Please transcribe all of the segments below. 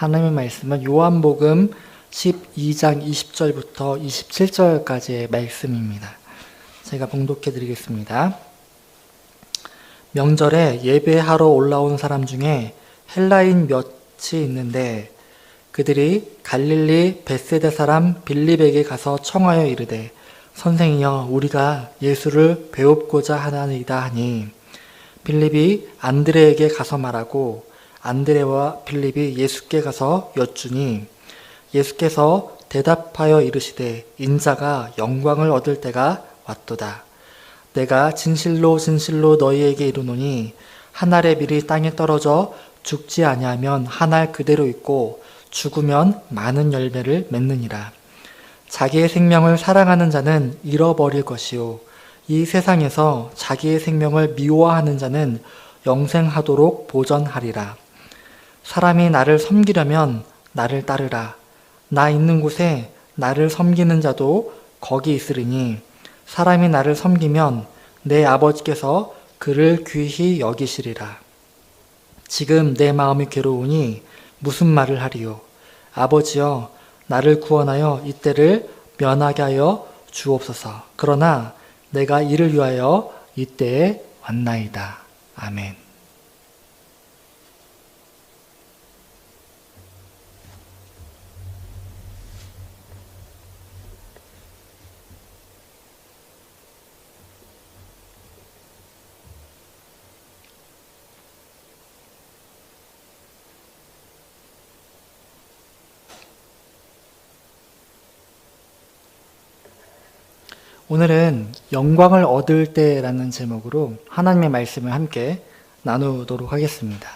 하나님의 말씀은 요한복음 12장 20절부터 27절까지의 말씀입니다. 제가 봉독해 드리겠습니다. 명절에 예배하러 올라온 사람 중에 헬라인 몇이 있는데 그들이 갈릴리 벳세다 사람 빌립에게 가서 청하여 이르되 선생이여 우리가 예수를 배웁고자 하나이다 하니 빌립이 안드레에게 가서 말하고 안드레와 빌립이 예수께 가서 여쭈니 예수께서 대답하여 이르시되 인자가 영광을 얻을 때가 왔도다. 내가 진실로 진실로 너희에게 이르노니 한 알의 밀이 땅에 떨어져 죽지 아니하면 한 알 그대로 있고 죽으면 많은 열매를 맺느니라. 자기의 생명을 사랑하는 자는 잃어버릴 것이요 이 세상에서 자기의 생명을 미워하는 자는 영생하도록 보전하리라. 사람이 나를 섬기려면 나를 따르라. 나 있는 곳에 나를 섬기는 자도 거기 있으리니 사람이 나를 섬기면 내 아버지께서 그를 귀히 여기시리라. 지금 내 마음이 괴로우니 무슨 말을 하리요? 아버지여 나를 구원하여 이때를 면하게 하여 주옵소서. 그러나 내가 이를 위하여 이때에 왔나이다. 아멘. 오늘은 영광을 얻을 때라는 제목으로 하나님의 말씀을 함께 나누도록 하겠습니다.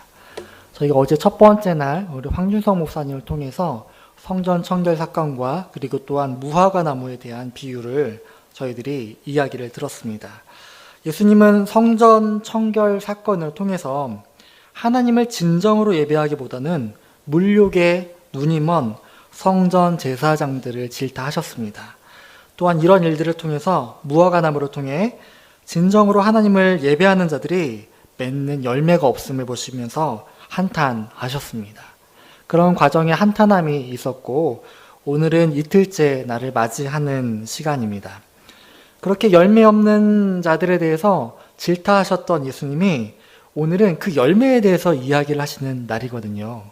저희가 어제 첫 번째 날 우리 황준성 목사님을 통해서 성전 청결 사건과 그리고 또한 무화과 나무에 대한 비유를 저희들이 이야기를 들었습니다. 예수님은 성전 청결 사건을 통해서 하나님을 진정으로 예배하기보다는 물욕에 눈이 먼 성전 제사장들을 질타하셨습니다. 또한 이런 일들을 통해서 무화과 나무를 통해 진정으로 하나님을 예배하는 자들이 맺는 열매가 없음을 보시면서 한탄하셨습니다. 그런 과정에 한탄함이 있었고 오늘은 이틀째 날을 맞이하는 시간입니다. 그렇게 열매 없는 자들에 대해서 질타하셨던 예수님이 오늘은 그 열매에 대해서 이야기를 하시는 날이거든요.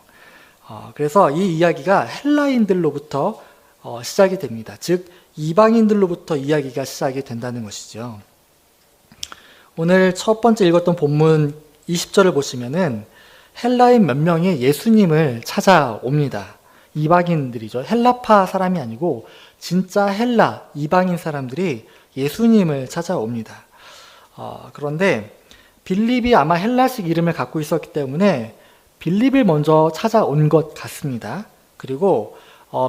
그래서 이 이야기가 헬라인들로부터 시작이 됩니다. 즉 이방인들로부터 이야기가 시작이 된다는 것이죠. 오늘 첫 번째 읽었던 본문 20절을 보시면은 헬라인 몇 명이 예수님을 찾아옵니다. 이방인들이죠. 헬라파 사람이 아니고 진짜 헬라 이방인 사람들이 예수님을 찾아옵니다. 그런데 빌립이 아마 헬라식 이름을 갖고 있었기 때문에 빌립을 먼저 찾아온 것 같습니다. 그리고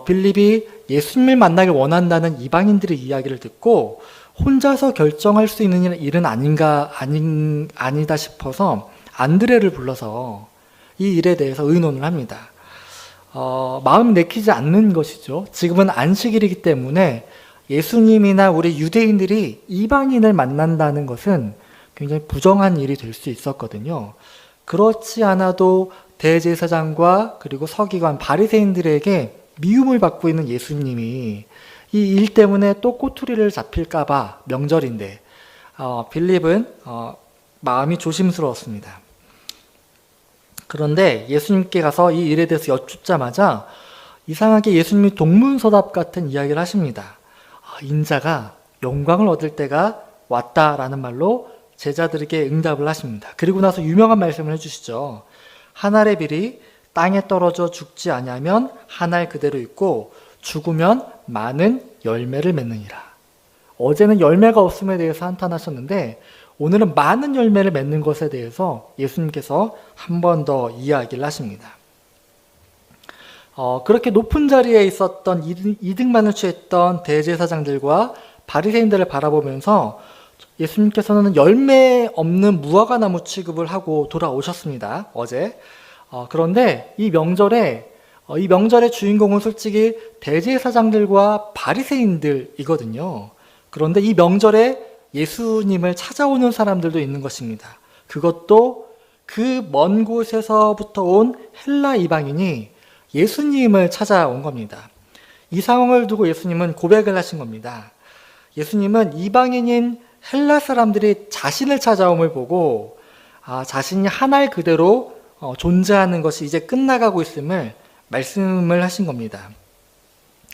빌립이 예수님을 만나길 원한다는 이방인들의 이야기를 듣고 혼자서 결정할 수 있는 일은 아니다 싶어서 안드레를 불러서 이 일에 대해서 의논을 합니다. 마음 내키지 않는 것이죠. 지금은 안식일이기 때문에 예수님이나 우리 유대인들이 이방인을 만난다는 것은 굉장히 부정한 일이 될 수 있었거든요. 그렇지 않아도 대제사장과 그리고 서기관 바리새인들에게 미움을 받고 있는 예수님이 이 일 때문에 또 꼬투리를 잡힐까봐 명절인데 빌립은 마음이 조심스러웠습니다. 그런데 예수님께 가서 이 일에 대해서 여쭙자마자 이상하게 예수님이 동문서답 같은 이야기를 하십니다. 인자가 영광을 얻을 때가 왔다라는 말로 제자들에게 응답을 하십니다. 그리고 나서 유명한 말씀을 해주시죠. 한 알의 밀이 땅에 떨어져 죽지 아니하면 한 알 그대로 있고 죽으면 많은 열매를 맺느니라. 어제는 열매가 없음에 대해서 한탄하셨는데 오늘은 많은 열매를 맺는 것에 대해서 예수님께서 한 번 더 이야기를 하십니다. 그렇게 높은 자리에 있었던 이득만을 취했던 대제사장들과 바리새인들을 바라보면서 예수님께서는 열매 없는 무화과 나무 취급을 하고 돌아오셨습니다. 어제. 그런데 이 명절의 주인공은 솔직히 대제사장들과 바리새인들이거든요. 그런데 이 명절에 예수님을 찾아오는 사람들도 있는 것입니다. 그것도 그 먼 곳에서부터 온 헬라 이방인이 예수님을 찾아온 겁니다. 이 상황을 두고 예수님은 고백을 하신 겁니다. 예수님은 이방인인 헬라 사람들이 자신을 찾아옴을 보고 자신이 하나의 그대로 존재하는 것이 이제 끝나가고 있음을 말씀을 하신 겁니다.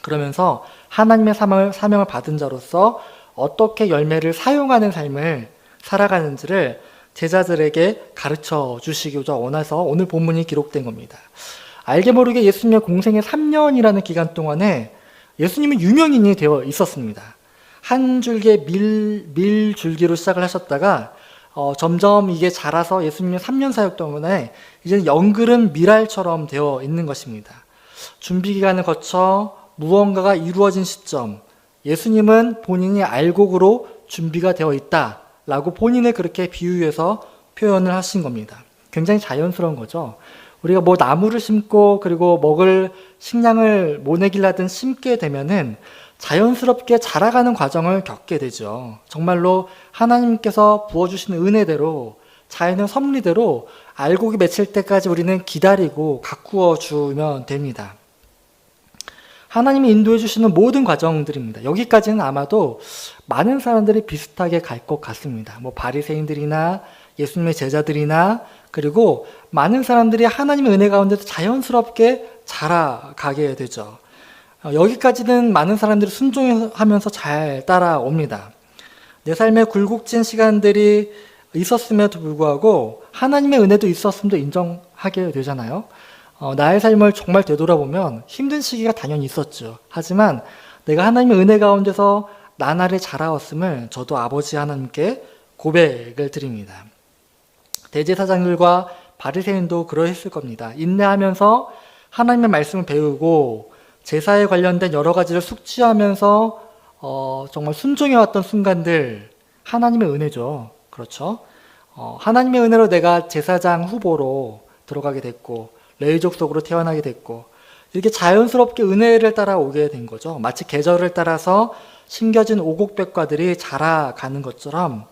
그러면서 하나님의 사명을 받은 자로서 어떻게 열매를 사용하는 삶을 살아가는지를 제자들에게 가르쳐 주시고자 원해서 오늘 본문이 기록된 겁니다. 알게 모르게 예수님의 공생의 3년이라는 기간 동안에 예수님은 유명인이 되어 있었습니다. 한 줄기의 밀줄기로 시작을 하셨다가 점점 이게 자라서 예수님의 3년 사역 동안에 이제는 연그른 밀알처럼 되어 있는 것입니다. 준비 기간을 거쳐 무언가가 이루어진 시점, 예수님은 본인이 알곡으로 준비가 되어 있다라고 본인을 그렇게 비유해서 표현을 하신 겁니다. 굉장히 자연스러운 거죠. 우리가 뭐 나무를 심고 그리고 먹을 식량을 모내기를 하든 심게 되면은 자연스럽게 자라가는 과정을 겪게 되죠. 정말로 하나님께서 부어주시는 은혜대로 자연의 섭리대로 알곡이 맺힐 때까지 우리는 기다리고 가꾸어 주면 됩니다. 하나님이 인도해 주시는 모든 과정들입니다. 여기까지는 아마도 많은 사람들이 비슷하게 갈 것 같습니다. 뭐 바리새인들이나 예수님의 제자들이나 그리고 많은 사람들이 하나님의 은혜 가운데서 자연스럽게 자라가게 되죠. 여기까지는 많은 사람들이 순종하면서 잘 따라옵니다. 내 삶에 굴곡진 시간들이 있었음에도 불구하고 하나님의 은혜도 있었음도 인정하게 되잖아요. 나의 삶을 정말 되돌아보면 힘든 시기가 당연히 있었죠. 하지만 내가 하나님의 은혜 가운데서 나날이 자라왔음을 저도 아버지 하나님께 고백을 드립니다. 대제사장들과 바리새인도 그러했을 겁니다. 인내하면서 하나님의 말씀을 배우고 제사에 관련된 여러 가지를 숙지하면서 정말 순종해왔던 순간들, 하나님의 은혜죠. 그렇죠? 하나님의 은혜로 내가 제사장 후보로 들어가게 됐고 레위족 속으로 태어나게 됐고 이렇게 자연스럽게 은혜를 따라오게 된 거죠. 마치 계절을 따라서 심겨진 오곡백과들이 자라가는 것처럼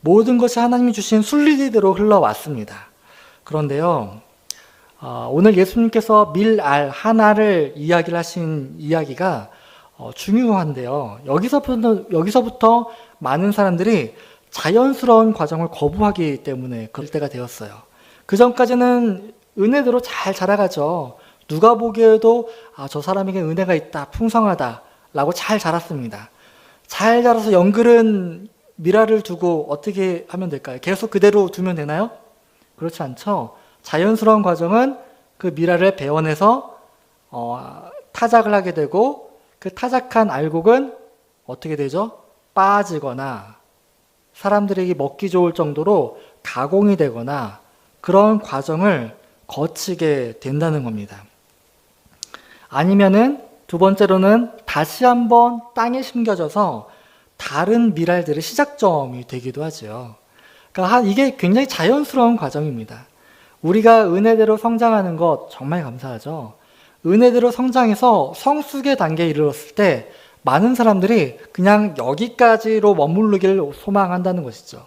모든 것이 하나님이 주신 순리대로 흘러왔습니다. 그런데요, 오늘 예수님께서 밀알 하나를 이야기를 하신 이야기가 중요한데요. 여기서부터 많은 사람들이 자연스러운 과정을 거부하기 때문에 그럴 때가 되었어요. 그 전까지는 은혜대로 잘 자라가죠. 누가 보기에도 저 사람에게 은혜가 있다, 풍성하다 라고 잘 자랐습니다. 잘 자라서 연그른 밀알을 두고 어떻게 하면 될까요? 계속 그대로 두면 되나요? 그렇지 않죠. 자연스러운 과정은 그 밀알을 베어내서 타작을 하게 되고 그 타작한 알곡은 어떻게 되죠? 빠지거나 사람들에게 먹기 좋을 정도로 가공이 되거나 그런 과정을 거치게 된다는 겁니다. 아니면은 두 번째로는 다시 한번 땅에 심겨져서 다른 밀알들의 시작점이 되기도 하죠. 그러니까 이게 굉장히 자연스러운 과정입니다. 우리가 은혜대로 성장하는 것 정말 감사하죠. 은혜대로 성장해서 성숙의 단계에 이르렀을 때 많은 사람들이 그냥 여기까지로 머무르기를 소망한다는 것이죠.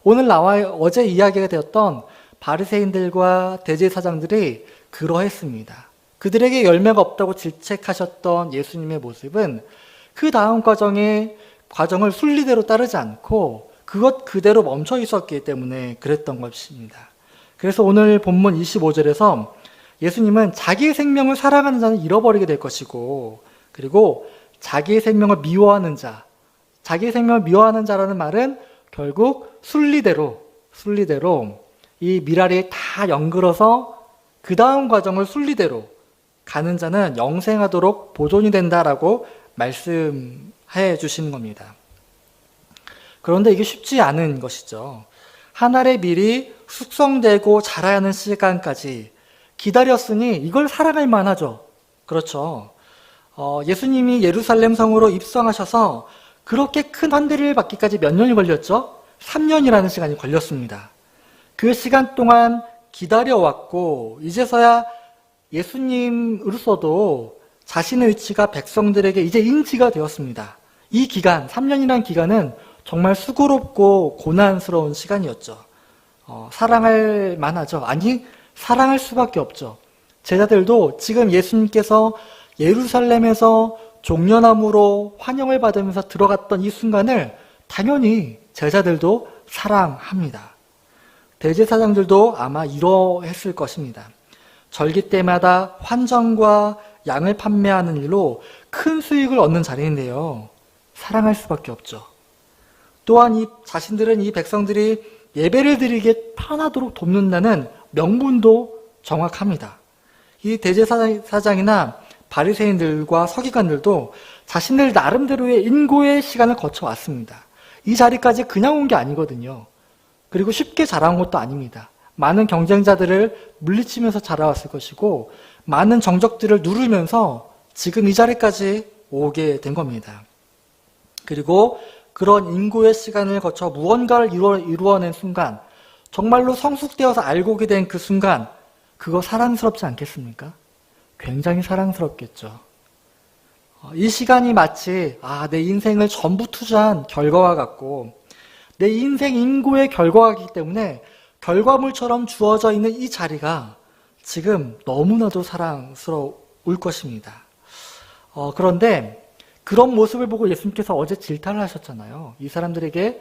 오늘 어제 이야기가 되었던 바리새인들과 대제사장들이 그러했습니다. 그들에게 열매가 없다고 질책하셨던 예수님의 모습은 그 다음 과정을 순리대로 따르지 않고 그것 그대로 멈춰 있었기 때문에 그랬던 것입니다. 그래서 오늘 본문 25절에서 예수님은 자기의 생명을 사랑하는 자는 잃어버리게 될 것이고 그리고 자기의 생명을 미워하는 자라는 말은 결국 순리대로 이 밀알이 다 연그러서 그 다음 과정을 순리대로 가는 자는 영생하도록 보존이 된다라고 말씀해 주시는 겁니다. 그런데 이게 쉽지 않은 것이죠. 한 알의 밀이 숙성되고 자라야 하는 시간까지 기다렸으니 이걸 살아갈 만하죠. 그렇죠. 예수님이 예루살렘 성으로 입성하셔서 그렇게 큰 환대를 받기까지 몇 년이 걸렸죠? 3년이라는 시간이 걸렸습니다. 그 시간 동안 기다려왔고 이제서야 예수님으로서도 자신의 위치가 백성들에게 이제 인지가 되었습니다. 이 기간, 3년이라는 기간은 정말 수고롭고 고난스러운 시간이었죠. 사랑할 만하죠. 아니, 사랑할 수밖에 없죠. 제자들도 지금 예수님께서 예루살렘에서 종려나무로 환영을 받으면서 들어갔던 이 순간을 당연히 제자들도 사랑합니다. 대제사장들도 아마 이러했을 것입니다. 절기 때마다 환전과 양을 판매하는 일로 큰 수익을 얻는 자리인데요. 사랑할 수밖에 없죠. 또한 자신들은 이 백성들이 예배를 드리게 편하도록 돕는다는 명분도 정확합니다. 이 대제사장이나 바리새인들과 서기관들도 자신들 나름대로의 인고의 시간을 거쳐왔습니다. 이 자리까지 그냥 온 게 아니거든요. 그리고 쉽게 자라온 것도 아닙니다. 많은 경쟁자들을 물리치면서 자라왔을 것이고 많은 정적들을 누르면서 지금 이 자리까지 오게 된 겁니다. 그리고 그런 인고의 시간을 거쳐 무언가를 이루어낸 순간, 정말로 성숙되어서 알고게 된 그 순간, 그거 사랑스럽지 않겠습니까? 굉장히 사랑스럽겠죠. 이 시간이 마치 내 인생을 전부 투자한 결과와 같고 내 인생 인고의 결과이기 때문에 결과물처럼 주어져 있는 이 자리가 지금 너무나도 사랑스러울 것입니다. 그런데 그런 모습을 보고 예수님께서 어제 질타를 하셨잖아요. 이 사람들에게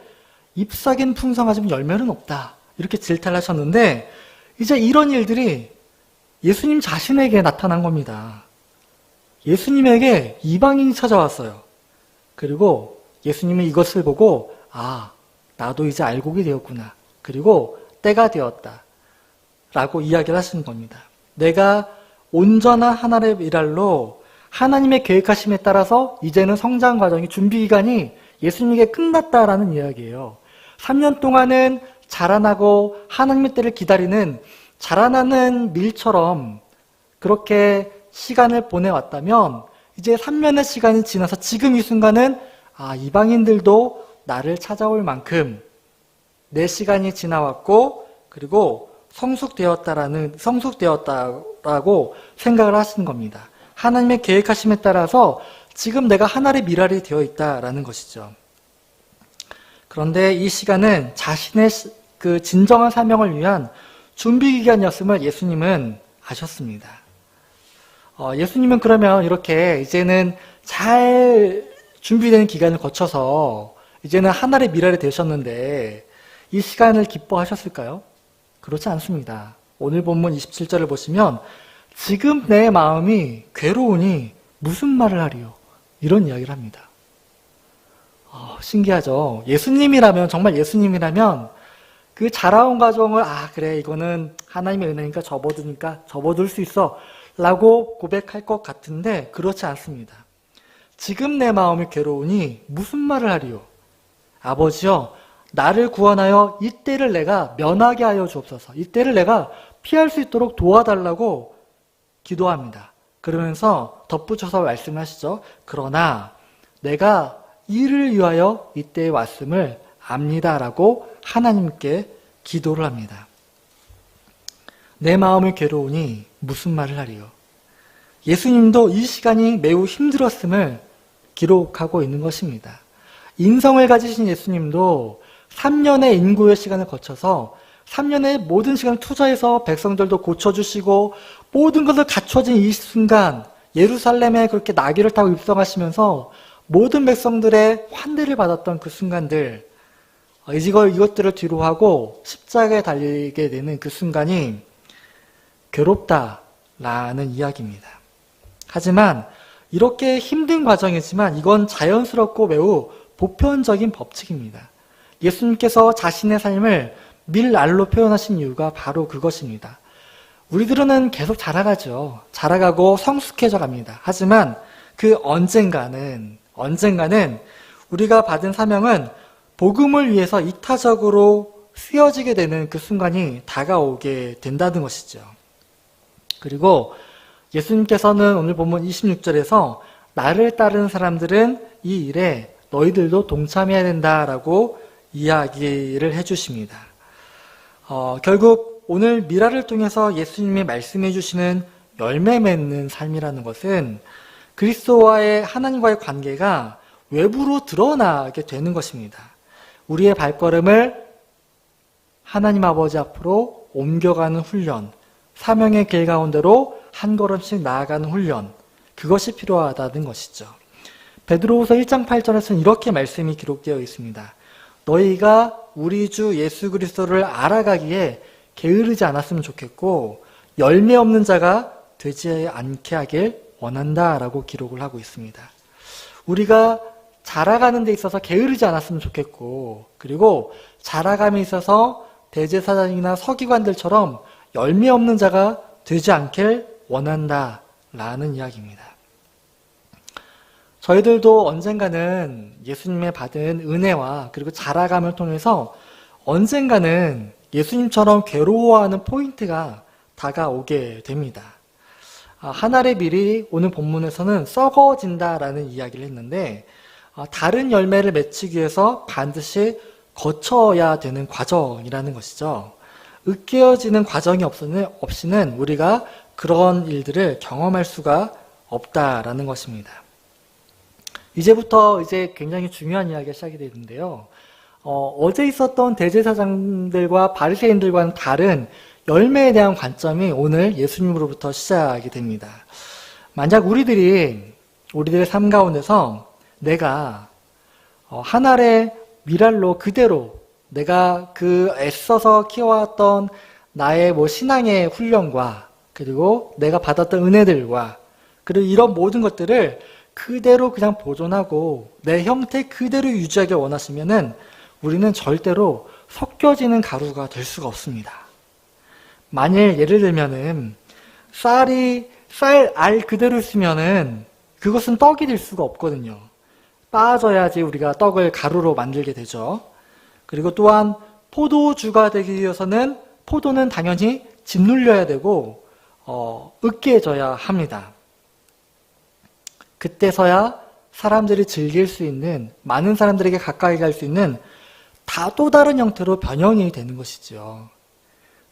잎사귀는 풍성하지만 열매는 없다. 이렇게 질타를 하셨는데 이제 이런 일들이 예수님 자신에게 나타난 겁니다. 예수님에게 이방인이 찾아왔어요. 그리고 예수님은 이것을 보고 나도 이제 알고게 되었구나. 그리고 때가 되었다. 라고 이야기를 하시는 겁니다. 내가 온전한 하나님의 일할로 하나님의 계획하심에 따라서 이제는 성장 과정이 준비 기간이 예수님에게 끝났다라는 이야기예요. 3년 동안은 자라나고 하나님의 때를 기다리는 자라나는 밀처럼 그렇게 시간을 보내왔다면 이제 3년의 시간이 지나서 지금 이 순간은 이방인들도 나를 찾아올 만큼 내 시간이 지나왔고 그리고 성숙되었다라고 생각을 하시는 겁니다. 하나님의 계획하심에 따라서 지금 내가 하나님의 미랄이 되어 있다라는 것이죠. 그런데 이 시간은 자신의 그 진정한 사명을 위한 준비 기간이었음을 예수님은 아셨습니다. 예수님은 그러면 이렇게 이제는 잘 준비된 기간을 거쳐서 이제는 하나님의 미랄이 되셨는데 이 시간을 기뻐하셨을까요? 그렇지 않습니다. 오늘 본문 27절을 보시면 지금 내 마음이 괴로우니 무슨 말을 하리요? 이런 이야기를 합니다. 신기하죠? 정말 예수님이라면 그 자라온 과정을 그래 이거는 하나님의 은혜니까 접어둘 수 있어 라고 고백할 것 같은데 그렇지 않습니다. 지금 내 마음이 괴로우니 무슨 말을 하리요? 아버지여 나를 구원하여 이 때를 내가 면하게 하여 주옵소서. 이 때를 내가 피할 수 있도록 도와달라고 기도합니다. 그러면서 덧붙여서 말씀하시죠. 그러나 내가 이를 위하여 이때에 왔음을 압니다라고 하나님께 기도를 합니다. 내 마음이 괴로우니 무슨 말을 하리요? 예수님도 이 시간이 매우 힘들었음을 기록하고 있는 것입니다. 인성을 가지신 예수님도 3년의 인고의 시간을 거쳐서 3년의 모든 시간을 투자해서 백성들도 고쳐주시고 모든 것을 갖춰진 이 순간 예루살렘에 그렇게 나귀를 타고 입성하시면서 모든 백성들의 환대를 받았던 그 순간들 이것들을 뒤로하고 십자가에 달리게 되는 그 순간이 괴롭다라는 이야기입니다. 하지만 이렇게 힘든 과정이지만 이건 자연스럽고 매우 보편적인 법칙입니다. 예수님께서 자신의 삶을 밀알로 표현하신 이유가 바로 그것입니다. 우리들은 계속 자라가죠. 자라가고 성숙해져 갑니다. 하지만 그 언젠가는 우리가 받은 사명은 복음을 위해서 이타적으로 쓰여지게 되는 그 순간이 다가오게 된다는 것이죠. 그리고 예수님께서는 오늘 본문 26절에서 나를 따르는 사람들은 이 일에 너희들도 동참해야 된다라고 이야기를 해주십니다. 결국 오늘 미라를 통해서 예수님이 말씀해 주시는 열매 맺는 삶이라는 것은 그리스도와의 하나님과의 관계가 외부로 드러나게 되는 것입니다. 우리의 발걸음을 하나님 아버지 앞으로 옮겨가는 훈련, 사명의 길 가운데로 한 걸음씩 나아가는 훈련, 그것이 필요하다는 것이죠. 베드로후서 1장 8절에서는 이렇게 말씀이 기록되어 있습니다. 너희가 우리 주 예수 그리스도를 알아가기에 게으르지 않았으면 좋겠고 열매 없는 자가 되지 않게 하길 원한다 라고 기록을 하고 있습니다. 우리가 자라가는 데 있어서 게으르지 않았으면 좋겠고, 그리고 자라감에 있어서 대제사장이나 서기관들처럼 열매 없는 자가 되지 않길 원한다 라는 이야기입니다. 저희들도 언젠가는 예수님의 받은 은혜와 그리고 자라감을 통해서 언젠가는 예수님처럼 괴로워하는 포인트가 다가오게 됩니다. 한 알의 밀이 오늘 본문에서는 썩어진다라는 이야기를 했는데, 다른 열매를 맺히기 위해서 반드시 거쳐야 되는 과정이라는 것이죠. 으깨어지는 과정이 없이는 우리가 그런 일들을 경험할 수가 없다라는 것입니다. 이제부터 굉장히 중요한 이야기가 시작이 되는데요. 어제 있었던 대제사장들과 바리새인들과는 다른 열매에 대한 관점이 오늘 예수님으로부터 시작이 됩니다. 만약 우리들의 삶 가운데서 내가 한 알의 밀알로 그대로 내가 애써서 키워왔던 나의 신앙의 훈련과 그리고 내가 받았던 은혜들과 그리고 이런 모든 것들을 그대로 그냥 보존하고 내 형태 그대로 유지하길 원하시면은 우리는 절대로 섞여지는 가루가 될 수가 없습니다. 만일 예를 들면은 쌀알 그대로 있으면은 그것은 떡이 될 수가 없거든요. 빠져야지 우리가 떡을 가루로 만들게 되죠. 그리고 또한 포도주가 되기 위해서는 포도는 당연히 짓눌려야 되고 으깨져야 합니다. 그때서야 사람들이 즐길 수 있는, 많은 사람들에게 가까이 갈 수 있는 또 다른 형태로 변형이 되는 것이죠.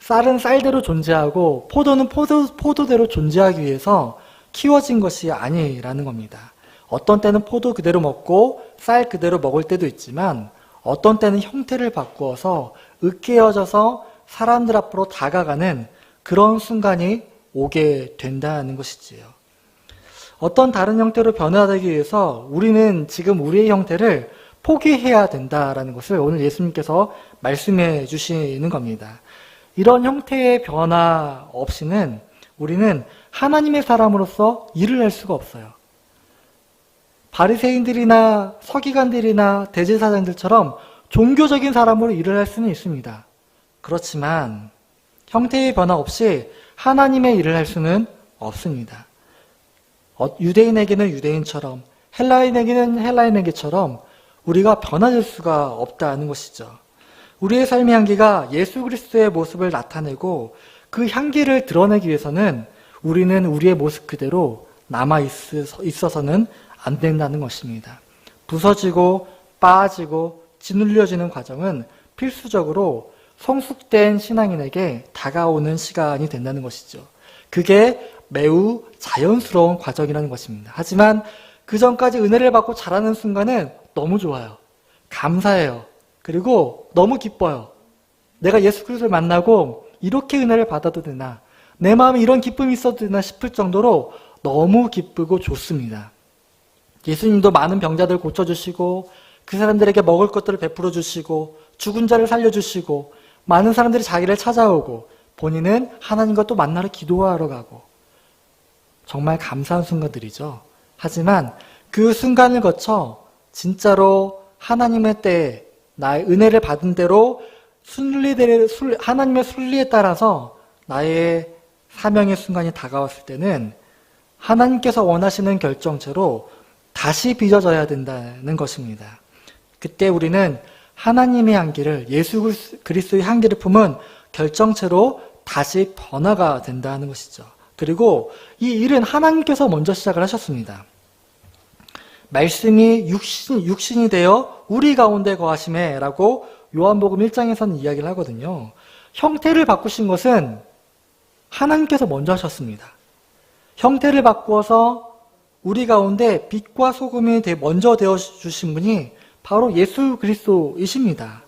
쌀은 쌀대로 존재하고 포도는 포도대로 존재하기 위해서 키워진 것이 아니라는 겁니다. 어떤 때는 포도 그대로 먹고 쌀 그대로 먹을 때도 있지만 어떤 때는 형태를 바꾸어서 으깨어져서 사람들 앞으로 다가가는 그런 순간이 오게 된다는 것이지요. 어떤 다른 형태로 변화되기 위해서 우리는 지금 우리의 형태를 포기해야 된다라는 것을 오늘 예수님께서 말씀해 주시는 겁니다. 이런 형태의 변화 없이는 우리는 하나님의 사람으로서 일을 할 수가 없어요. 바리새인들이나 서기관들이나 대제사장들처럼 종교적인 사람으로 일을 할 수는 있습니다. 그렇지만 형태의 변화 없이 하나님의 일을 할 수는 없습니다. 유대인에게는 유대인처럼, 헬라인에게는 헬라인에게처럼 우리가 변화될 수가 없다는 것이죠. 우리의 삶의 향기가 예수 그리스도의 모습을 나타내고 그 향기를 드러내기 위해서는 우리는 우리의 모습 그대로 남아 있어서는 안 된다는 것입니다. 부서지고 빠지고 짓눌려지는 과정은 필수적으로 성숙된 신앙인에게 다가오는 시간이 된다는 것이죠. 그게 매우 자연스러운 과정이라는 것입니다. 하지만 그 전까지 은혜를 받고 자라는 순간은 너무 좋아요. 감사해요. 그리고 너무 기뻐요. 내가 예수 그리스도를 만나고 이렇게 은혜를 받아도 되나, 내 마음에 이런 기쁨이 있어도 되나 싶을 정도로 너무 기쁘고 좋습니다. 예수님도 많은 병자들 고쳐주시고 그 사람들에게 먹을 것들을 베풀어 주시고 죽은 자를 살려주시고 많은 사람들이 자기를 찾아오고 본인은 하나님과 또 만나러 기도하러 가고 정말 감사한 순간들이죠. 하지만 그 순간을 거쳐 진짜로 하나님의 때에 나의 은혜를 받은 대로 하나님의 순리에 따라서 나의 사명의 순간이 다가왔을 때는 하나님께서 원하시는 결정체로 다시 빚어져야 된다는 것입니다. 그때 우리는 하나님의 향기를, 예수 그리스도의 향기를 품은 결정체로 다시 변화가 된다는 것이죠. 그리고 이 일은 하나님께서 먼저 시작을 하셨습니다. 말씀이 육신이 되어 우리 가운데 거하심에 라고 요한복음 1장에서는 이야기를 하거든요. 형태를 바꾸신 것은 하나님께서 먼저 하셨습니다. 형태를 바꾸어서 우리 가운데 빛과 소금이 먼저 되어주신 분이 바로 예수 그리스도이십니다.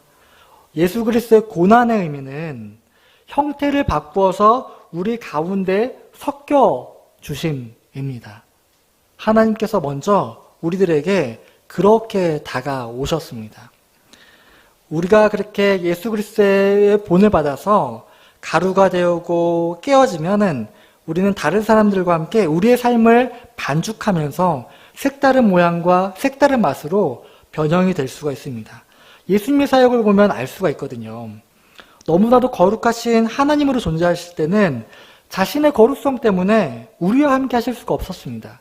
예수 그리스도의 고난의 의미는 형태를 바꾸어서 우리 가운데 섞여 주심입니다. 하나님께서 먼저 우리들에게 그렇게 다가오셨습니다. 우리가 그렇게 예수 그리스도의 본을 받아서 가루가 되고 깨어지면은 우리는 다른 사람들과 함께 우리의 삶을 반죽하면서 색다른 모양과 색다른 맛으로 변형이 될 수가 있습니다. 예수님의 사역을 보면 알 수가 있거든요. 너무나도 거룩하신 하나님으로 존재하실 때는 자신의 거룩성 때문에 우리와 함께 하실 수가 없었습니다.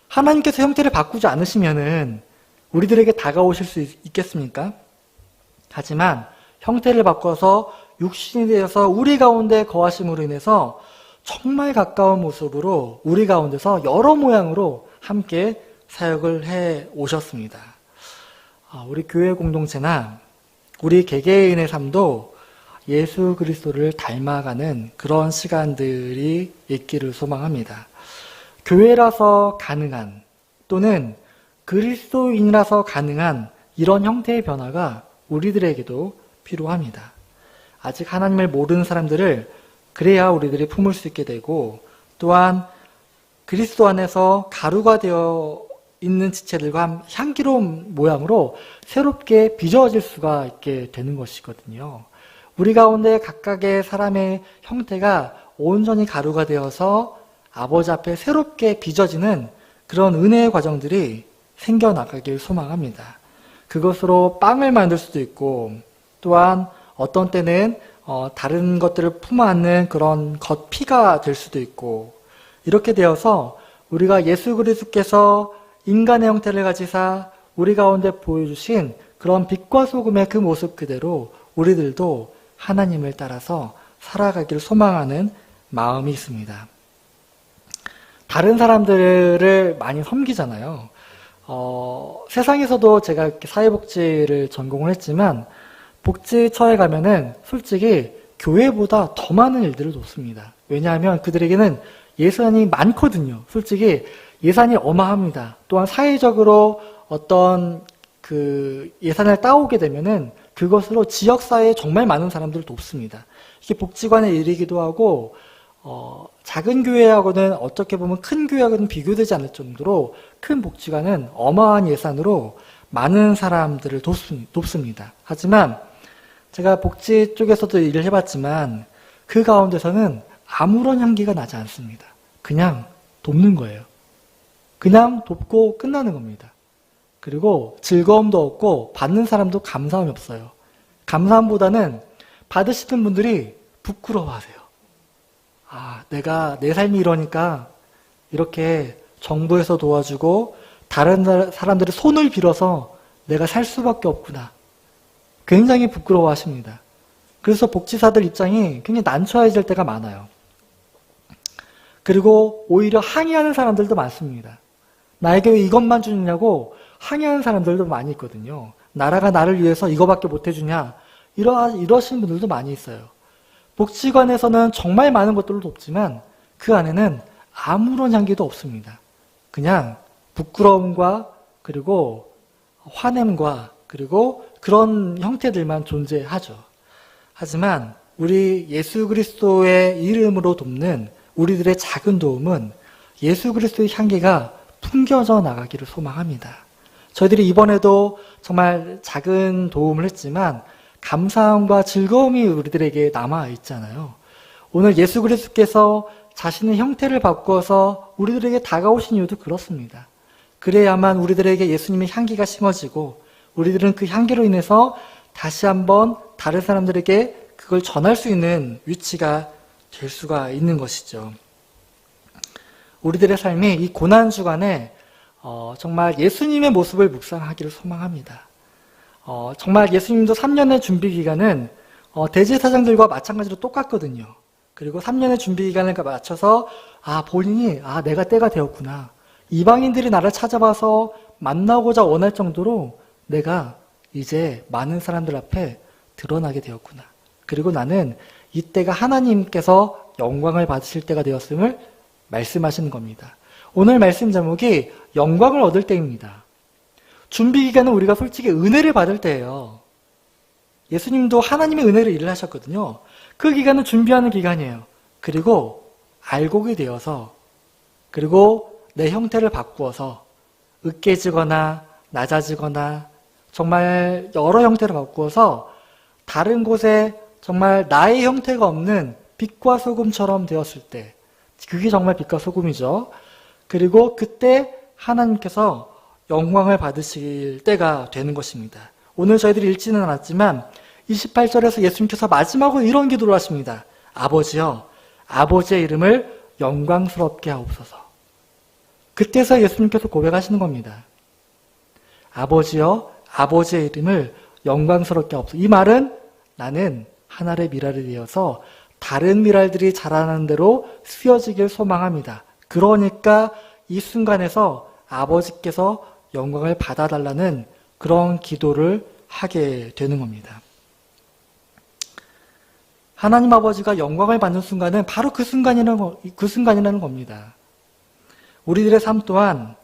하나님께서 형태를 바꾸지 않으시면은 우리들에게 다가오실 수 있겠습니까? 하지만 형태를 바꿔서 육신이 되어서 우리 가운데 거하심으로 인해서 정말 가까운 모습으로 우리 가운데서 여러 모양으로 함께 사역을 해 오셨습니다. 우리 교회 공동체나 우리 개개인의 삶도 예수 그리스도를 닮아가는 그런 시간들이 있기를 소망합니다. 교회라서 가능한 또는 그리스도인이라서 가능한 이런 형태의 변화가 우리들에게도 필요합니다. 아직 하나님을 모르는 사람들을 그래야 우리들이 품을 수 있게 되고 또한 그리스도 안에서 가루가 되어 있는 지체들과 향기로운 모양으로 새롭게 빚어질 수가 있게 되는 것이거든요. 우리 가운데 각각의 사람의 형태가 온전히 가루가 되어서 아버지 앞에 새롭게 빚어지는 그런 은혜의 과정들이 생겨나가길 소망합니다. 그것으로 빵을 만들 수도 있고 또한 어떤 때는 다른 것들을 품어안는 그런 겉피가 될 수도 있고 이렇게 되어서 우리가 예수 그리스도께서 인간의 형태를 가지사 우리 가운데 보여주신 그런 빛과 소금의 그 모습 그대로 우리들도 하나님을 따라서 살아가기를 소망하는 마음이 있습니다. 다른 사람들을 많이 섬기잖아요. 세상에서도 제가 이렇게 사회복지를 전공을 했지만 복지처에 가면은 솔직히 교회보다 더 많은 일들을 돕습니다. 왜냐하면 그들에게는 예산이 많거든요. 솔직히 예산이 어마합니다. 또한 사회적으로 어떤 그 예산을 따오게 되면은 그것으로 지역사회에 정말 많은 사람들을 돕습니다. 이게 복지관의 일이기도 하고 작은 교회하고는 어떻게 보면 큰 교회하고는 비교되지 않을 정도로 큰 복지관은 어마어마한 예산으로 많은 사람들을 돕습니다. 하지만 제가 복지 쪽에서도 일을 해봤지만 그 가운데서는 아무런 향기가 나지 않습니다. 그냥 돕는 거예요. 그냥 돕고 끝나는 겁니다. 그리고 즐거움도 없고 받는 사람도 감사함이 없어요. 감사함보다는 받으시는 분들이 부끄러워하세요. 내가 내 삶이 이러니까 이렇게 정부에서 도와주고 다른 사람들의 손을 빌어서 내가 살 수밖에 없구나. 굉장히 부끄러워하십니다. 그래서 복지사들 입장이 굉장히 난처해질 때가 많아요. 그리고 오히려 항의하는 사람들도 많습니다. 나에게 왜 이것만 주느냐고 항의하는 사람들도 많이 있거든요. 나라가 나를 위해서 이거밖에 못 해주냐 이러신 분들도 많이 있어요. 복지관에서는 정말 많은 것들을 돕지만 그 안에는 아무런 향기도 없습니다. 그냥 부끄러움과 그리고 화냄과 그리고 그런 형태들만 존재하죠. 하지만 우리 예수 그리스도의 이름으로 돕는 우리들의 작은 도움은 예수 그리스도의 향기가 풍겨져 나가기를 소망합니다. 저희들이 이번에도 정말 작은 도움을 했지만 감사함과 즐거움이 우리들에게 남아있잖아요. 오늘 예수 그리스도께서 자신의 형태를 바꾸어서 우리들에게 다가오신 이유도 그렇습니다. 그래야만 우리들에게 예수님의 향기가 심어지고 우리들은 그 향기로 인해서 다시 한번 다른 사람들에게 그걸 전할 수 있는 위치가 될 수가 있는 것이죠. 우리들의 삶이 이 고난주간에 정말 예수님의 모습을 묵상하기를 소망합니다. 정말 예수님도 3년의 준비 기간은 대제사장들과 마찬가지로 똑같거든요. 그리고 3년의 준비 기간을 맞춰서 본인이 내가 때가 되었구나. 이방인들이 나를 찾아와서 만나고자 원할 정도로 내가 이제 많은 사람들 앞에 드러나게 되었구나. 그리고 나는 이때가 하나님께서 영광을 받으실 때가 되었음을 말씀하시는 겁니다. 오늘 말씀 제목이 영광을 얻을 때입니다. 준비 기간은 우리가 솔직히 은혜를 받을 때예요. 예수님도 하나님의 은혜를 일을 하셨거든요. 그 기간은 준비하는 기간이에요. 그리고 알곡이 되어서 그리고 내 형태를 바꾸어서 으깨지거나 낮아지거나 정말 여러 형태를 바꾸어서 다른 곳에 정말 나의 형태가 없는 빛과 소금처럼 되었을 때 그게 정말 빛과 소금이죠. 그리고 그때 하나님께서 영광을 받으실 때가 되는 것입니다. 오늘 저희들이 읽지는 않았지만 28절에서 예수님께서 마지막으로 이런 기도를 하십니다. 아버지여, 아버지의 이름을 영광스럽게 하옵소서. 그때서 예수님께서 고백하시는 겁니다. 아버지여, 아버지의 이름을 영광스럽게 하옵소서. 이 말은 나는 하늘의 미랄이 되어서 다른 미랄들이 자라는 대로 쓰여지길 소망합니다. 그러니까 이 순간에서 아버지께서 영광을 받아달라는 그런 기도를 하게 되는 겁니다. 하나님 아버지가 영광을 받는 순간은 바로 그 순간이라는 겁니다. 우리들의 삶 또한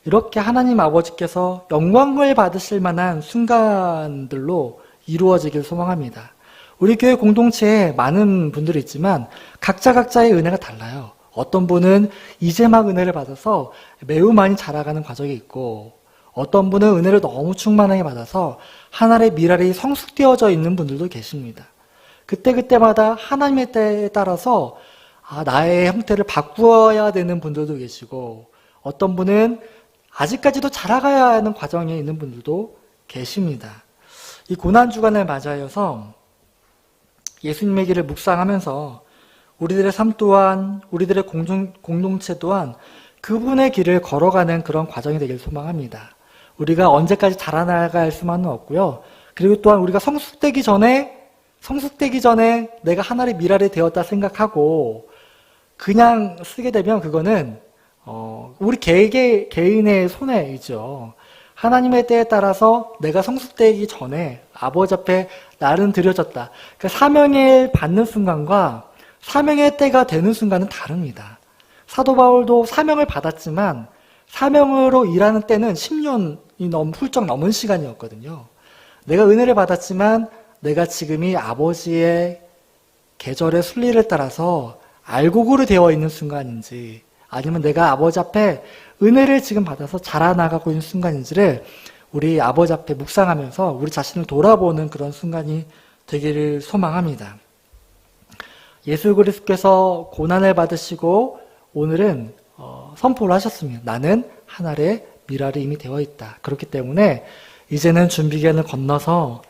이렇게 하나님 아버지께서 영광을 받으실 만한 순간들로 이루어지길 소망합니다. 우리 교회 공동체에 많은 분들이 있지만 각자의 은혜가 달라요. 어떤 분은 이제 막 은혜를 받아서 매우 많이 자라가는 과정이 있고 어떤 분은 은혜를 너무 충만하게 받아서 하늘의 미랄이 성숙되어져 있는 분들도 계십니다. 그때마다 하나님의 때에 따라서 나의 형태를 바꾸어야 되는 분들도 계시고 어떤 분은 아직까지도 자라가야 하는 과정에 있는 분들도 계십니다. 이 고난주간을 맞이하여서 예수님의 길을 묵상하면서 우리들의 삶 또한 우리들의 공동체 또한 그분의 길을 걸어가는 그런 과정이 되길 소망합니다. 우리가 언제까지 자라나갈 수만은 없고요. 그리고 또한 우리가 성숙되기 전에 내가 하나의 미랄이 되었다 생각하고 그냥 쓰게 되면 그거는 우리 개인의 손해이죠. 하나님의 때에 따라서 내가 성숙되기 전에 아버지 앞에 나는 드려졌다. 그러니까 사명을 받는 순간과 사명의 때가 되는 순간은 다릅니다. 사도 바울도 사명을 받았지만 사명으로 일하는 때는 10년이 훌쩍 넘은 시간이었거든요. 내가 은혜를 받았지만 내가 지금이 아버지의 계절의 순리를 따라서 알곡으로 되어 있는 순간인지 아니면 내가 아버지 앞에 은혜를 지금 받아서 자라나가고 있는 순간인지를 우리 아버지 앞에 묵상하면서 우리 자신을 돌아보는 그런 순간이 되기를 소망합니다. 예수 그리스도께서 고난을 받으시고 오늘은 선포를 하셨습니다. 나는 하늘의 미랄이 이미 되어 있다. 그렇기 때문에 이제는 준비기간을 건너서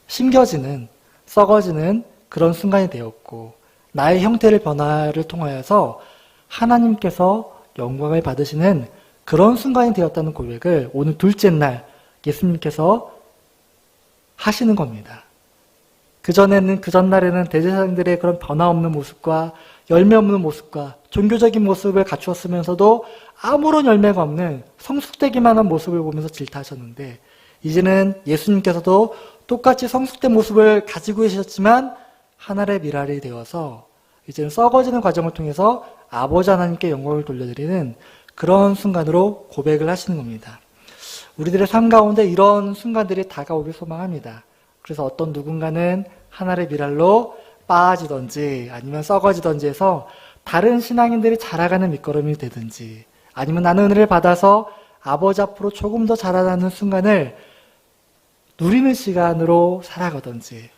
심겨지는, 썩어지는 그런 순간이 되었고 나의 형태를 변화를 통하여서 하나님께서 영광을 받으시는 그런 순간이 되었다는 고백을 오늘 둘째 날 예수님께서 하시는 겁니다. 그 전날에는 대제사장들의 그런 변화없는 모습과 열매 없는 모습과 종교적인 모습을 갖추었으면서도 아무런 열매가 없는 성숙되기만 한 모습을 보면서 질타하셨는데 이제는 예수님께서도 똑같이 성숙된 모습을 가지고 계셨지만 하늘의 미랄이 되어서 이제는 썩어지는 과정을 통해서 아버지 하나님께 영광을 돌려드리는 그런 순간으로 고백을 하시는 겁니다. 우리들의 삶 가운데 이런 순간들이 다가오길 소망합니다. 그래서 어떤 누군가는 하늘의 미랄로 빠지든지 아니면 썩어지든지 해서 다른 신앙인들이 자라가는 밑거름이 되든지 아니면 나는 은혜를 받아서 아버지 앞으로 조금 더 자라나는 순간을 누리는 시간으로 살아가든지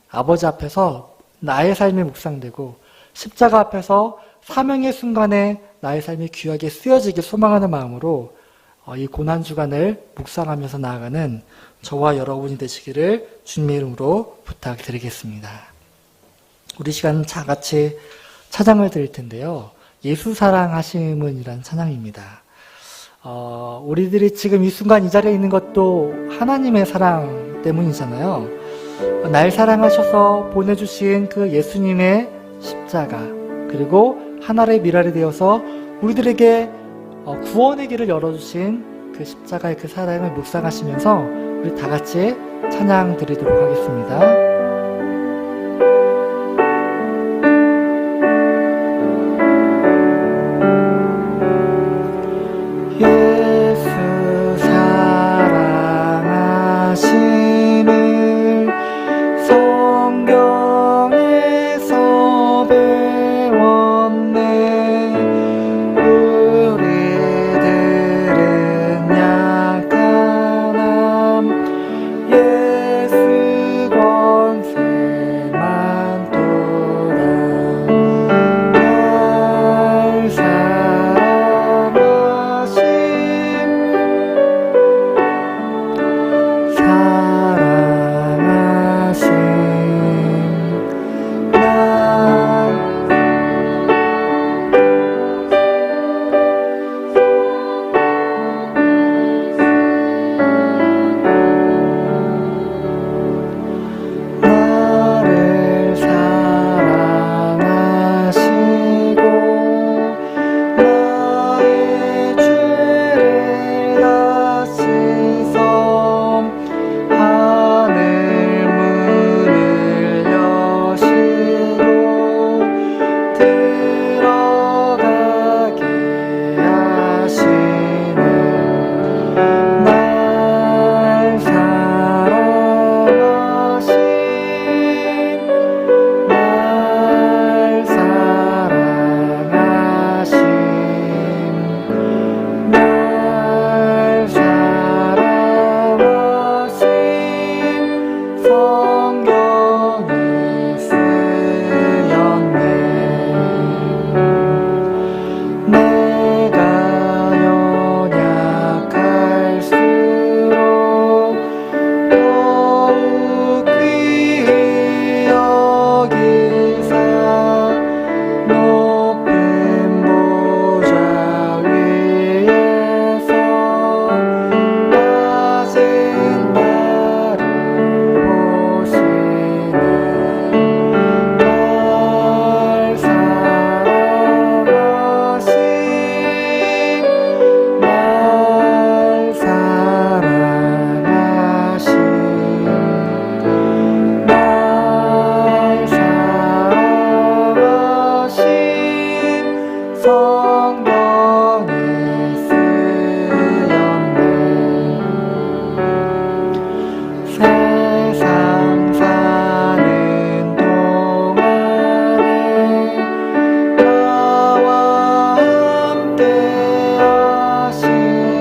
아버지 앞에서 나의 삶이 묵상되고 십자가 앞에서 사명의 순간에 나의 삶이 귀하게 쓰여지길 소망하는 마음으로 이 고난주간을 묵상하면서 나아가는 저와 여러분이 되시기를 주님의 이름으로 부탁드리겠습니다. 우리 시간 같이 찬양을 드릴 텐데요. 예수 사랑하심은 이란 찬양입니다. 우리들이 지금 이 순간 이 자리에 있는 것도 하나님의 사랑 때문이잖아요. 날 사랑하셔서 보내주신 그 예수님의 십자가 그리고 하늘의 미랄이 되어서 우리들에게 구원의 길을 열어주신 그 십자가의 그 사랑을 묵상하시면서 우리 다 같이 찬양 드리도록 하겠습니다. 예수 사랑하심을 성경에서 배웠네 세상 사는 동안에 나와 함께 하시고 세상 떠나가는 날 천국 가게 하소서.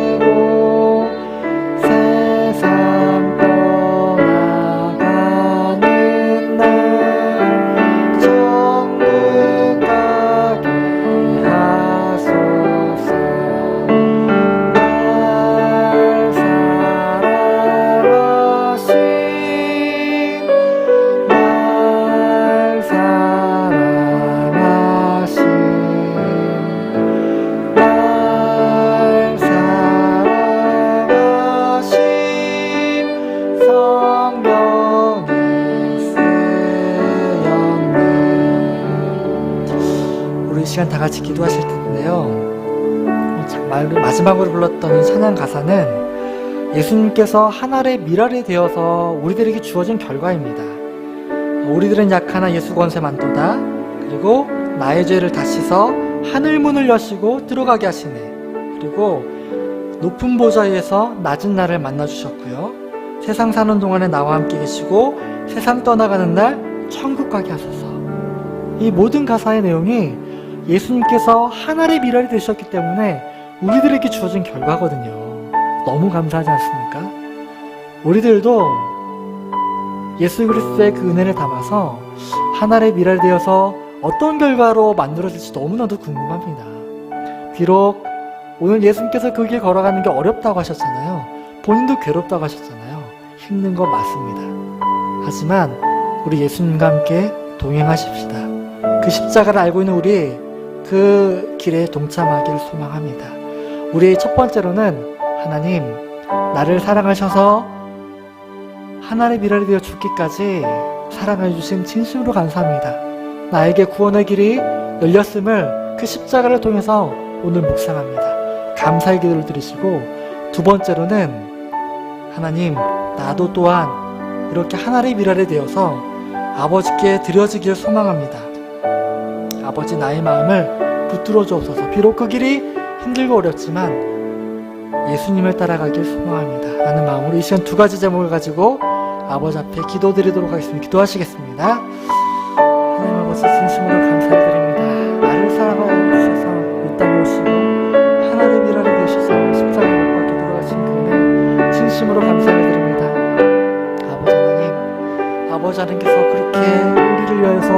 날 사랑하신 날 사랑하신 날 사랑하신 성령이 쓰였네. 우리 이 시간 다 같이 기도하실 텐데요. 마지막으로 불렀던 이 찬양 가사는 예수님께서 하늘의 미랄이 되어서 우리들에게 주어진 결과입니다. 우리들은 약하나 예수 권세 많도다. 그리고 나의 죄를 다 씻어 하늘 문을 여시고 들어가게 하시네. 그리고 높은 보좌에서 낮은 나를 만나주셨고요. 세상 사는 동안에 나와 함께 계시고 세상 떠나가는 날 천국 가게 하소서. 이 모든 가사의 내용이 예수님께서 하늘의 미랄이 되셨기 때문에 우리들에게 주어진 결과거든요. 너무 감사하지 않습니까? 우리들도 예수 그리스도의 그 은혜를 담아서 하늘의 미랄이 되어서 어떤 결과로 만들어질지 너무나도 궁금합니다. 비록 오늘 예수님께서 그 길 걸어가는 게 어렵다고 하셨잖아요. 본인도 괴롭다고 하셨잖아요. 힘든 거 맞습니다. 하지만 우리 예수님과 함께 동행하십시다. 그 십자가를 알고 있는 우리 그 길에 동참하기를 소망합니다. 우리 첫 번째로는 하나님, 나를 사랑하셔서 하늘의 미랄이 되어 죽기까지 사랑해 주신 진심으로 감사합니다. 나에게 구원의 길이 열렸음을 그 십자가를 통해서 오늘 묵상합니다. 감사의 기도를 드리시고, 두 번째로는 하나님, 나도 또한 이렇게 하늘의 미랄이 되어서 아버지께 드려지기를 소망합니다. 아버지, 나의 마음을 붙들어 주옵소서. 비록 그 길이 힘들고 어렵지만 예수님을 따라가길 소망합니다. 라는 마음으로 이 시간 두 가지 제목을 가지고 아버지 앞에 기도드리도록 하겠습니다. 기도하시겠습니다. 하나님 아버지, 진심으로 감사드립니다. 나를 사랑하셔서 이 땅에 오시고 하나님의 미랄이 되셔서 십자가에 못 박혀 돌아가신 그 은혜 진심으로 감사드립니다. 아버지 하나님께서 그렇게 우리를 위하여서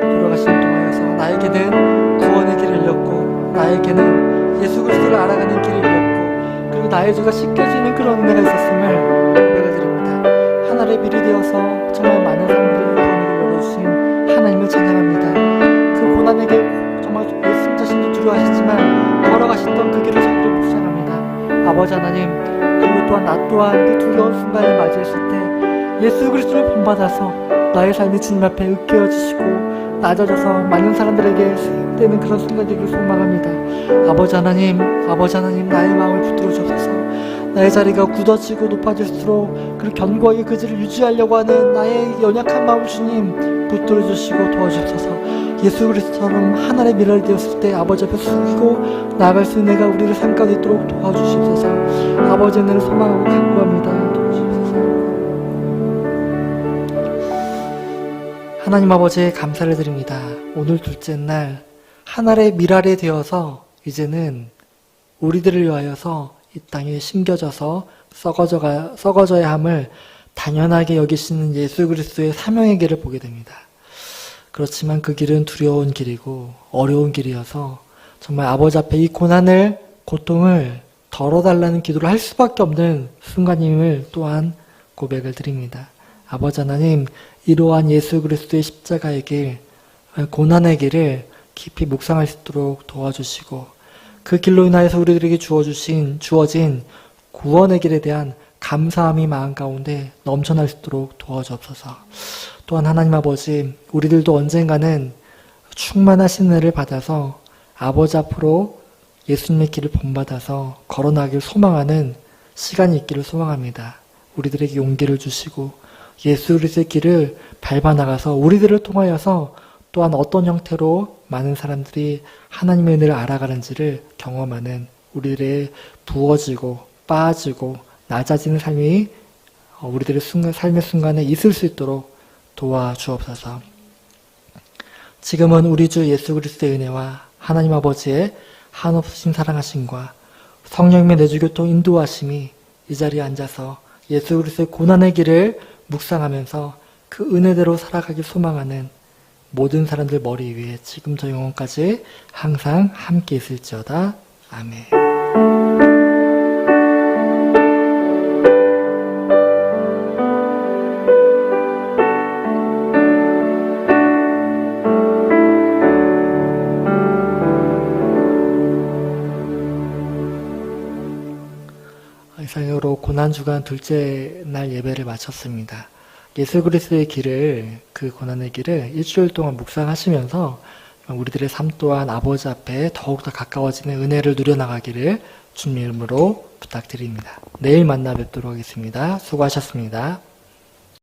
돌아가신 동하여서 나에게는 구원의 길이 열렸고, 나에게는 예수 그리스도를 알아가는 길이 열렸고, 그리고 나의 죄가 씻겨지는 그런 은혜가 있었음을 고백을 드립니다. 하늘의 빛이 되어서 정말 많은 사람들의 구원을 열어주신 하나님을 찬양합니다. 그 고난에게 정말 예수님 자신도 두려워하셨지만 걸어가셨던 그 길을 저희를 묵상합니다. 아버지 하나님, 그리고 또한 나 또한 그 두려운 순간을 맞이했을 때 예수 그리스도를 본받아서 나의 삶이 주님 앞에 으깨어지시고 낮아져서 많은 사람들에게 수용되는 그런 순간이 되길 소망합니다. 아버지 하나님, 나의 마음을 붙들어 주옵소서. 나의 자리가 굳어지고 높아질수록 그 견고하게 그 질을 유지하려고 하는 나의 연약한 마음 주님 붙들어 주시고 도와주옵소서. 예수 그리스도처럼 하늘의 미랄이 되었을 때 아버지 앞에 숙이고 나아갈 수 있는 내가 우리를 삼가도 있도록 도와주시옵소서. 아버지의 은혜를 소망하고 간구합니다. 도와주시옵소서. 하나님 아버지에 감사를 드립니다. 오늘 둘째 날 하늘의 미랄이 되어서 이제는 우리들을 위하여서 이 땅에 심겨져서 썩어져야 함을 당연하게 여기시는 예수 그리스도의 사명의 길을 보게 됩니다. 그렇지만 그 길은 두려운 길이고 어려운 길이어서 정말 아버지 앞에 이 고통을 덜어달라는 기도를 할 수밖에 없는 순간임을 또한 고백을 드립니다. 아버지 하나님, 이러한 예수 그리스도의 십자가의 길, 고난의 길을 깊이 묵상할 수 있도록 도와주시고, 그 길로 인하여서 우리들에게 주어진 구원의 길에 대한 감사함이 마음 가운데 넘쳐날 수 있도록 도와주옵소서. 또한 하나님 아버지, 우리들도 언젠가는 충만하신 은혜를 받아서 아버지 앞으로 예수님의 길을 본받아서 걸어나길 소망하는 시간이 있기를 소망합니다. 우리들에게 용기를 주시고 예수 그리스도의 길을 밟아 나가서 우리들을 통하여서 또한 어떤 형태로 많은 사람들이 하나님의 은혜를 알아가는지를 경험하는 우리들의 부어지고 빠지고 낮아지는 삶이 우리들의 삶의 순간에 있을 수 있도록 도와주옵소서. 지금은 우리 주 예수 그리스도의 은혜와 하나님 아버지의 한없으신 사랑하심과 성령님의 내주교통 인도하심이 이 자리에 앉아서 예수 그리스도의 고난의 길을 묵상하면서 그 은혜대로 살아가길 소망하는 모든 사람들 머리 위에 지금부터 영원까지 항상 함께 있을지어다. 아멘. 이상으로 고난주간 둘째 날 예배를 마쳤습니다. 예수 그리스도의 길을, 그 고난의 길을 일주일 동안 묵상하시면서 우리들의 삶 또한 아버지 앞에 더욱더 가까워지는 은혜를 누려나가기를 주님의 이름으로 부탁드립니다. 내일 만나 뵙도록 하겠습니다. 수고하셨습니다.